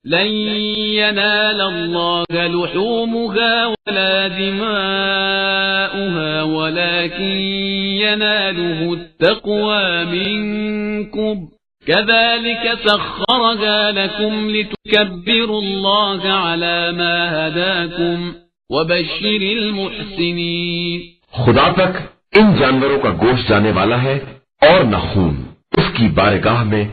لن ينال الله لحومها ولا دماؤها ولكن يناله التقوى منكم كذلك سخرها لكم لتكبروا الله على ما هداكم وبشر المحسنين. خدا تک ان جانوروں کا گوشت جانے والا ہے اور نہ خون. اس کی بارگاہ میں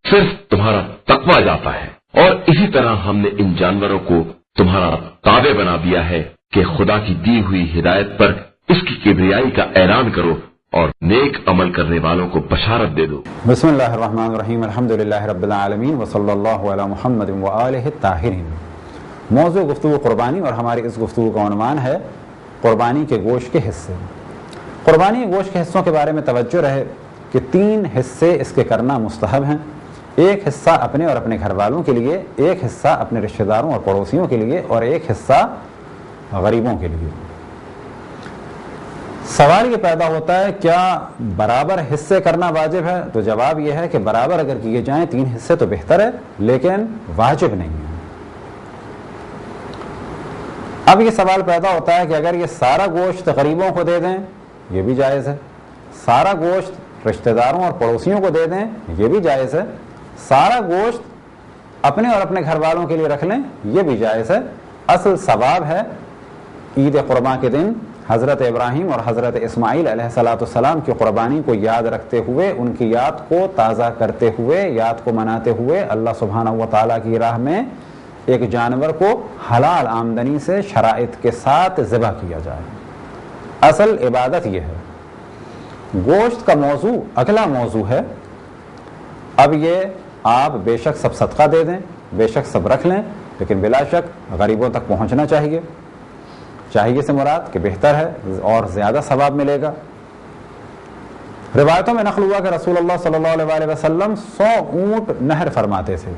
صرف تمہارا تقوی جاتا ہے. اور اسی طرح ہم نے ان جانوروں کو تمہارا تابع بنا دیا ہے کہ خدا کی دی ہوئی ہدایت پر اس کی کبریائی کا اعلان کرو اور نیک عمل کرنے والوں کو بشارت دے دو. بسم اللہ الرحمن الرحیم. الحمدللہ رب العالمین وصلی اللہ علی محمد وآلہ الطاہرین. موضوع گفتگو قربانی اور ہماری اس گفتگو کا عنوان ہے قربانی کے گوشت کے حصے. قربانی کے گوشت کے حصوں کے بارے میں توجہ رہے کہ 3 حصے اس کے کرنا مستحب ہیں. ایک حصہ اپنے اور اپنے گھر والوں کے لیے، ایک حصہ اپنے رشتہ داروں اور پڑوسیوں کے لیے، اور ایک حصہ غریبوں کے لیے. سوال یہ پیدا ہوتا ہے کیا برابر حصے کرنا واجب ہے؟ تو جواب یہ ہے کہ برابر اگر کیے جائیں 3 حصے تو بہتر ہے، لیکن واجب نہیں ہے. اب یہ سوال پیدا ہوتا ہے کہ اگر یہ سارا گوشت غریبوں کو دے دیں یہ بھی جائز ہے، سارا گوشت رشتہ داروں اور پڑوسیوں کو دے دیں یہ بھی جائز ہے، سارا گوشت اپنے اور اپنے گھر والوں کے لیے رکھ لیں یہ بھی جائز ہے. اصل ثواب ہے عید قرباں کے دن حضرت ابراہیم اور حضرت اسماعیل علیہ السلام کی قربانی کو یاد رکھتے ہوئے، ان کی یاد کو تازہ کرتے ہوئے، یاد کو مناتے ہوئے اللہ سبحانہ و تعالیٰ کی راہ میں ایک جانور کو حلال آمدنی سے شرائط کے ساتھ ذبح کیا جائے. اصل عبادت یہ ہے. گوشت کا موضوع اگلا موضوع ہے. اب یہ آپ بے شک سب صدقہ دے دیں، بے شک سب رکھ لیں، لیکن بلا شک غریبوں تک پہنچنا چاہیے. چاہیے سے مراد کہ بہتر ہے اور زیادہ ثواب ملے گا. روایتوں میں نقل ہوا کہ رسول اللہ صلی اللہ علیہ وسلم 100 اونٹ نہر فرماتے تھے،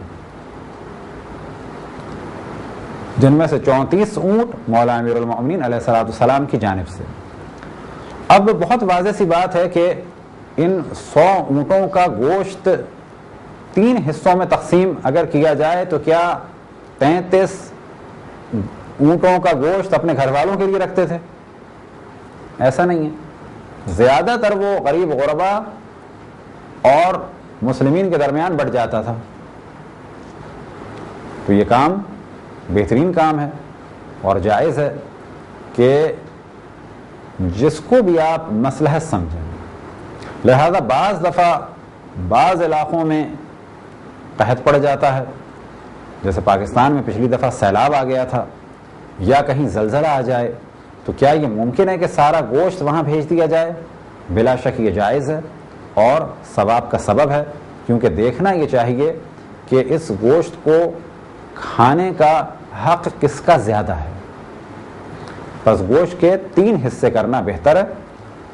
جن میں سے 34 اونٹ مولا امیر المؤمنین علیہ السلام کی جانب سے. اب بہت واضح سی بات ہے کہ ان 100 اونٹوں کا گوشت 3 حصوں میں تقسیم اگر کیا جائے تو کیا 33 اونٹوں کا گوشت اپنے گھر والوں کے لیے رکھتے تھے؟ ایسا نہیں ہے. زیادہ تر وہ غریب غربا اور مسلمین کے درمیان بٹ جاتا تھا. تو یہ کام بہترین کام ہے اور جائز ہے کہ جس کو بھی آپ مصلحت سمجھیں. لہذا بعض دفعہ بعض علاقوں میں قحط پڑ جاتا ہے، جیسے پاکستان میں پچھلی دفعہ سیلاب آ گیا تھا، یا کہیں زلزلہ آ جائے، تو کیا یہ ممکن ہے کہ سارا گوشت وہاں بھیج دیا جائے؟ بلا شک یہ جائز ہے اور ثواب کا سبب ہے، کیونکہ دیکھنا یہ چاہیے کہ اس گوشت کو کھانے کا حق کس کا زیادہ ہے. بس گوشت کے 3 حصے کرنا بہتر ہے،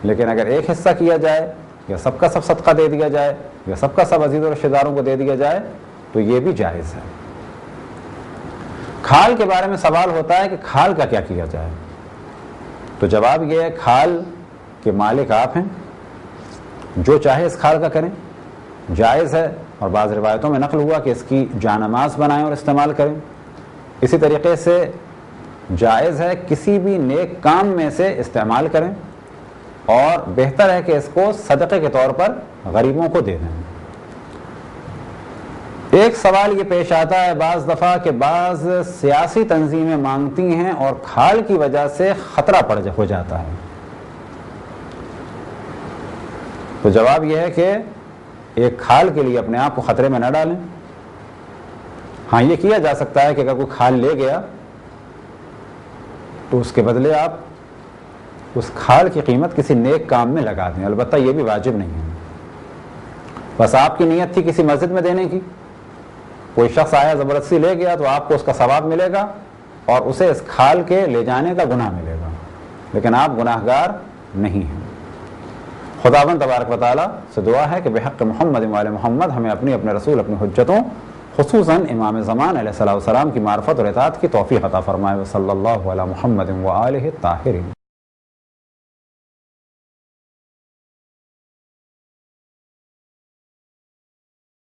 لیکن اگر ایک حصہ کیا جائے یا سب کا سب صدقہ دے دیا جائے یا سب کا سب عزیز و رشتہ داروں کو دے دیا جائے تو یہ بھی جائز ہے. کھال کے بارے میں سوال ہوتا ہے کہ کھال کا کیا کیا جائے؟ تو جواب یہ ہے کھال کے مالک آپ ہیں، جو چاہے اس کھال کا کریں، جائز ہے. اور بعض روایتوں میں نقل ہوا کہ اس کی جانماز بنائیں اور استعمال کریں. اسی طریقے سے جائز ہے کسی بھی نیک کام میں سے استعمال کریں، اور بہتر ہے کہ اس کو صدقے کے طور پر غریبوں کو دے دیں. ایک سوال یہ پیش آتا ہے بعض دفعہ کہ بعض سیاسی تنظیمیں مانگتی ہیں اور کھال کی وجہ سے خطرہ ہو جاتا ہے. تو جواب یہ ہے کہ ایک کھال کے لیے اپنے آپ کو خطرے میں نہ ڈالیں. ہاں یہ کیا جا سکتا ہے کہ اگر کوئی کھال لے گیا تو اس کے بدلے آپ اس کھال کی قیمت کسی نیک کام میں لگا دیں. البتہ یہ بھی واجب نہیں ہے. بس آپ کی نیت تھی کسی مسجد میں دینے کی، کوئی شخص آیا زبردستی لے گیا تو آپ کو اس کا ثواب ملے گا اور اسے اس کھال کے لے جانے کا گناہ ملے گا، لیکن آپ گناہگار نہیں ہیں. خداوند تبارک و تعالیٰ سے دعا ہے کہ بحق محمد و آل محمد ہمیں اپنے رسول اپنی حجتوں خصوصاً امام زمان علیہ السلام کی معرفت اور اطاعت کی توفیق عطا فرمائے. صلی اللہ علی محمد و آلہ الطاہرین.